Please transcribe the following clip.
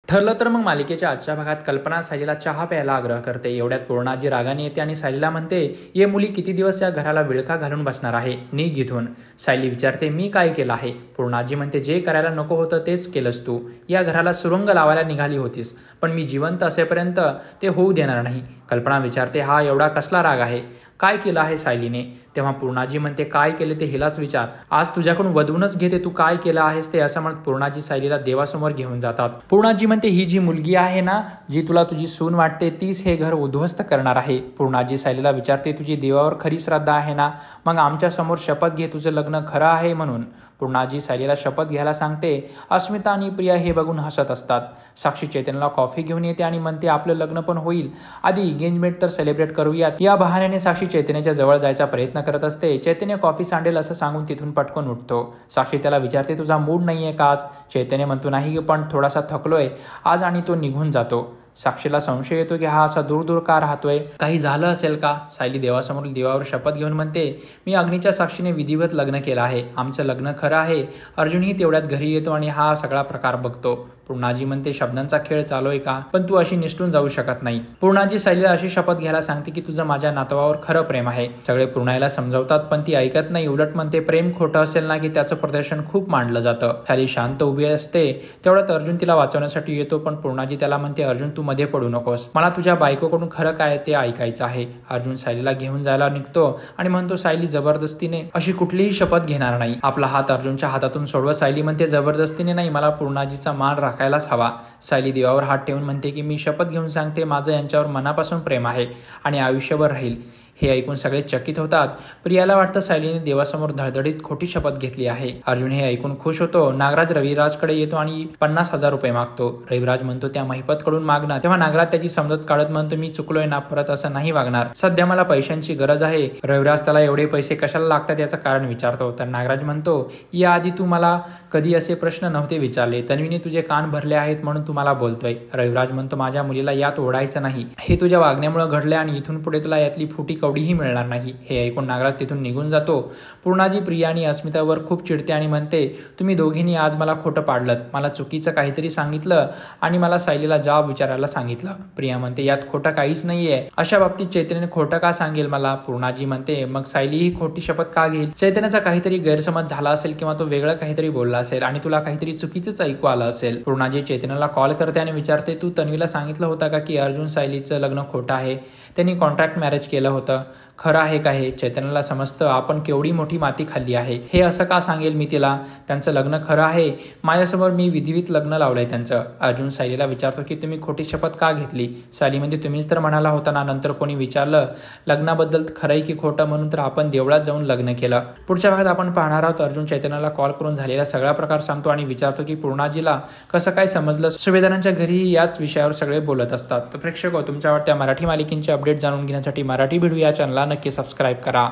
ठरलं तर मग मालिकेच्या आजच्या भागात कल्पना सायलीला चहा प्यायला आग्रह करते. एवढ्यात पूर्णाजी रागाने येते आणि सायलीला म्हणते, ये मुली किती दिवस या घराला विळखा घालून बसणार आहे, निघ इथून. सायली विचारते, मी काय केलं आहे? पूर्णाजी म्हणते, जे करायला नको होतं तेच केलंस तू. या घराला सुरुंग लावायला निघाली होतीस, पण मी जिवंत असेपर्यंत ते होऊ देणार नाही. कल्पना विचारते, हा एवढा कसला राग आहे? काय केलं आहे सायलीने? तेव्हा पूर्णाजी म्हणते, काय केले ते हिलाच विचार. आज तुझ्याकडून वधवूनच घेते, तू काय केलं आहेस ते. असं म्हणत पूर्णाजी सायलीला देवासमोर घेऊन जातात. पूर्णाजी म्हणते, ही जी मुलगी आहे ना, जी तुला तुझी सून वाटते, तीच हे घर उद्ध्वस्त करणार आहे. पूर्णाजी सायलीला विचारते, तुझी देवावर खरी श्रद्धा आहे ना? मग आमच्या समोर शपथ घे, तुझं लग्न खरं आहे म्हणून. पूर्णाजी सायलीला शपथ घ्यायला सांगते. अस्मिता आणि प्रिया हे बघून हसत असतात. साक्षी चैतन्यला कॉफी घेऊन येते आणि म्हणते, आपलं लग्न पण होईल, आधी एंगेजमेंट तर सेलिब्रेट करूयात. या बहाण्याने साक्षी चैतन्याच्या जवळ जायचा प्रयत्न करत असते. चैतन्य कॉफी सांडेल असं सांगून तिथून पटकन उठतो. साक्षी त्याला विचारते, तुझा मूड नाहीये का आज? चैतन्य म्हणतो, नाही पण थोडासा थकलोय आज, आणि तो निघून जातो. साक्षीला संशय येतो की हा असा दूर दूर का राहतोय, काही झालं असेल का? सायली देवासमोर देवावर शपथ घेऊन म्हणते, मी अग्नीच्या साक्षीने विधिवत लग्न केलं आहे, आमचं लग्न खरं आहे. अर्जुनही तेवढ्यात घरी येतो आणि हा सगळा प्रकार बघतो. पूर्णाजी म्हणते, शब्दांचा खेळ चालू आहे का? पण तू अशी निसटून जाऊ शकत नाही. पूर्णाजी सायलीला अशी शपथ घ्यायला सांगते की तुझं माझ्या नातवावर खरं प्रेम आहे. सगळे पूर्णाईला समजावतात पण ती ऐकत नाही. उलट म्हणते, प्रेम खोटं असेल ना की त्याचं प्रदर्शन खूप मांडलं जातं. सायली शांत उभी असते. तेवढ्यात अर्जुन तिला वाचवण्यासाठी येतो, पण पूर्णाजी त्याला म्हणते, अर्जुन तू मध्ये पडू नकोस, मला तुझ्या बायकोकडून खरं काय ते ऐकायचं आहे. अर्जुन सायलीला घेऊन जायला निघतो आणि म्हणतो, सायली जबरदस्तीने अशी कुठलीही शपथ घेणार नाही. आपला हात अर्जुनच्या हातातून सोडवा. सायली म्हणते, जबरदस्तीने नाही, मला पूर्णाजीचा मान राखायलाच हवा. सायली देवावर हात ठेवून म्हणते की मी शपथ घेऊन सांगते, माझं यांच्यावर मनापासून प्रेम आहे आणि आयुष्यभर राहील. हे ऐकून सगळे चकित होतात. प्रियाला वाटतं सायलीने देवासमोर धडधडीत खोटी शपथ घेतली आहे. अर्जुन हे ऐकून खुश होतो. नागराज रविराजकडे येतो आणि 50,000 रुपये मागतो. रविराज म्हणतो, त्या महिपतकडून मागणार. तेव्हा नागराज त्याची समजत काढत म्हणतो, मी चुकलोय ना, परत असं नाही वागणार. सध्या मला पैशांची गरज आहे. रविराज त्याला एवढे पैसे कशाला लागतात याचं कारण विचारतो. तर नागराज म्हणतो, याआधी तू मला कधी असे प्रश्न नव्हते विचारले. तन्वीने तुझे कान भरले आहेत म्हणून तू मला बोलतोय. रविराज म्हणतो, माझ्या मुलीला यात ओढायचं नाही. हे तुझ्या वागण्यामुळे घडले आणि इथून पुढे तुला यातली फुटी कवडीही मिळणार नाही. हे ऐकून नागराज तिथून निघून जातो. पूर्णाजी प्रिया आणि अस्मितावर खूप चिडते आणि म्हणते, तुम्ही दोघींनी आज मला खोटं पाडलं, मला चुकीचं काहीतरी सांगितलं आणि मला सायलीला जाब विचारायला सांगितलं. प्रिया म्हणते, यात खोटं काहीच नाहीये. अशा बाबतीत चैतन्य खोटं का सांगेल मला? पूर्णाजी म्हणते, मग सायली ही खोटी शपथ का घेईल? चैतन्याचा काहीतरी गैरसमज झाला असेल किंवा तो वेगळं काहीतरी बोलला असेल आणि तुला काहीतरी चुकीचंच ऐकू आलं असेल. पूर्णाजी चैतन्याला कॉल करते आणि विचारते, तू तन्वीला सांगितलं होतं का की अर्जुन सायलीचं लग्न खोटं आहे, त्यांनी कॉन्ट्रॅक्ट मॅरेज केलं होतं, खरं आहे का हे? चैतन्याला समजतं आपण केवढी मोठी माती खाल्ली आहे. हे असं का सांगेल मी तिला? त्यांचं लग्न खरं आहे, माझ्यासमोर मी विधिवत लग्न लावलंय त्यांचं. अर्जुन सायलीला विचारतो की तुम्ही खोटी शपथ का घेतली? सायली म्हणजे तुम्हीच तर म्हणाला होता ना, नंतर कोणी विचारलं लग्नाबद्दल खरंय की खोटं, म्हणून तर आपण देवळात जाऊन लग्न केलं. पुढच्या भागात आपण पाहणार आहोत अर्जुन चैतन्याला कॉल करून झालेला सगळा प्रकार सांगतो आणि विचारतो की पूर्णाजीला कसं काय समजलं. सुभेदारांच्या घरी याच विषयावर सगळे बोलत असतात. तर प्रेक्षक, तुमच्या आवडत्या मराठी मालिकेंचे अपडेट जाणून घेण्यासाठी मराठी भिडू या चॅनलला नक्की सबस्क्राईब करा.